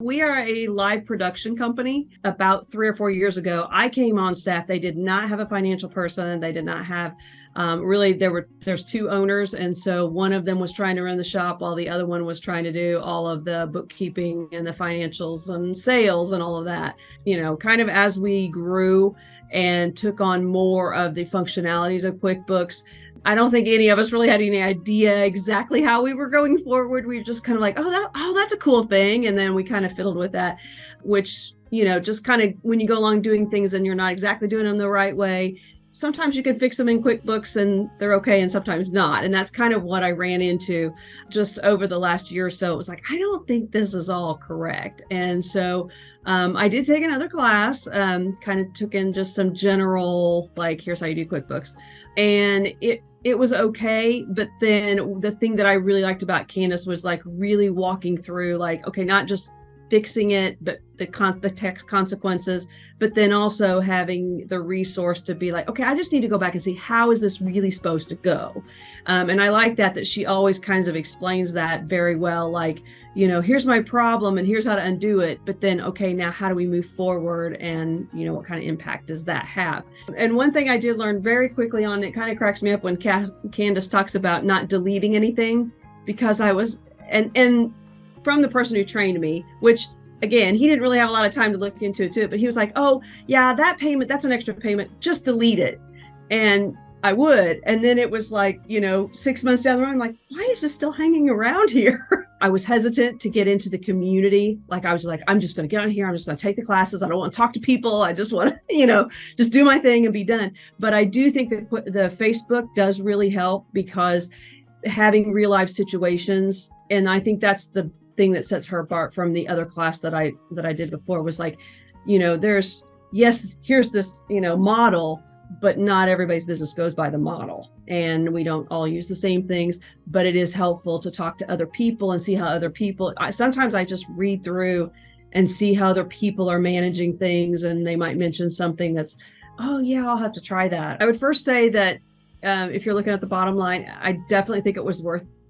We are a live production company. About 3 or 4 years ago, I came on staff. They did not have a financial person. They did not have really, there's two owners. And so one of them was trying to run the shop while the other one was trying to do all of the bookkeeping and the financials and sales and all of that. Kind of as we grew and took on more of the functionalities of QuickBooks, I don't think any of us really had any idea exactly how we were going forward. We were just kind of like, that's a cool thing. And then we kind of fiddled with that, which, just kind of when you go along doing things and you're not exactly doing them the right way, sometimes you can fix them in QuickBooks and they're okay, and sometimes not. And that's kind of what I ran into just over the last year or so. It was like, I don't think this is all correct. And so I did take another class, kind of took in just some general, like, here's how you do QuickBooks. And it was okay. But then the thing that I really liked about Candus was like really walking through, like, okay, not just fixing it, but the tax consequences, but then also having the resource to be like, okay, I just need to go back and see, how is this really supposed to go? And I like that she always kinds of explains that very well, like, here's my problem and here's how to undo it. But then, okay, now how do we move forward? And, what kind of impact does that have? And one thing I did learn very quickly on, it kind of cracks me up when Candus talks about not deleting anything, because I was, and from the person who trained me, which again, he didn't really have a lot of time to look into it too, but he was like, oh yeah, that payment, that's an extra payment, just delete it. And I would. And then it was like, 6 months down the road, I'm like, why is this still hanging around here? I was hesitant to get into the community. Like, I was like, I'm just going to get on here. I'm just going to take the classes. I don't want to talk to people. I just want to, just do my thing and be done. But I do think that the Facebook does really help, because having real life situations, and I think that's the thing that sets her apart from the other class that I did before, was like, here's this, model, but not everybody's business goes by the model, and we don't all use the same things, but it is helpful to talk to other people and see how other people, sometimes I just read through and see how other people are managing things, and they might mention something that's, oh yeah, I'll have to try that. I would first say that if you're looking at the bottom line, I definitely think it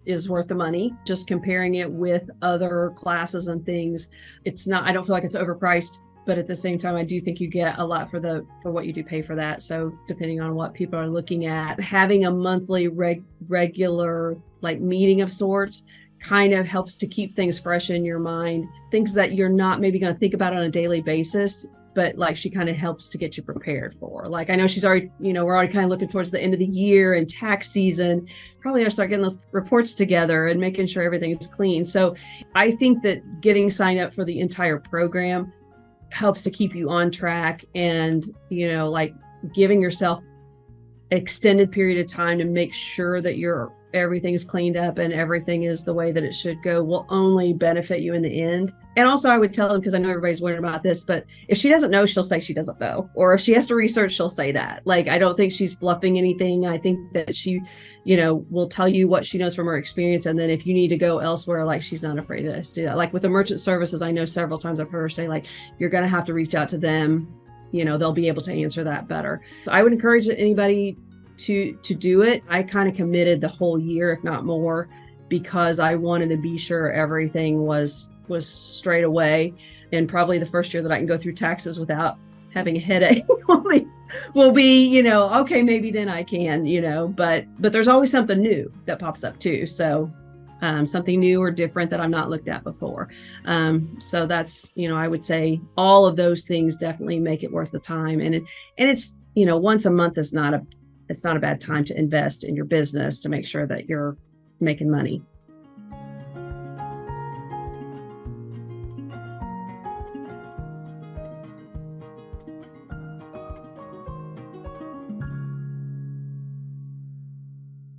is worth the money. Just comparing it with other classes and things, it's not, I don't feel like it's overpriced, but at the same time, I do think you get a lot for what you do pay for that. So depending on what people are looking at, having a monthly regular like meeting of sorts kind of helps to keep things fresh in your mind, things that you're not maybe going to think about on a daily basis, but like she kind of helps to get you prepared for. Like, I know she's already, we're already kind of looking towards the end of the year and tax season. Probably gotta start getting those reports together and making sure everything's clean. So I think that getting signed up for the entire program helps to keep you on track, and, like giving yourself extended period of time to make sure that everything's cleaned up and everything is the way that it should go will only benefit you in the end. And also I would tell them, because I know everybody's wondering about this, but if she doesn't know, she'll say she doesn't know. Or if she has to research, she'll say that. Like, I don't think she's bluffing anything. I think that she, will tell you what she knows from her experience. And then if you need to go elsewhere, like, she's not afraid to do that. Like with the merchant services, I know several times I've heard her say, like, you're going to have to reach out to them. They'll be able to answer that better. So I would encourage anybody to do it. I kind of committed the whole year, if not more, because I wanted to be sure everything was straight away. And probably the first year that I can go through taxes without having a headache will be, okay, maybe then I can, but there's always something new that pops up too. So something new or different that I've not looked at before. So that's, I would say all of those things definitely make it worth the time. And it's, once a month is it's not a bad time to invest in your business to make sure that you're making money.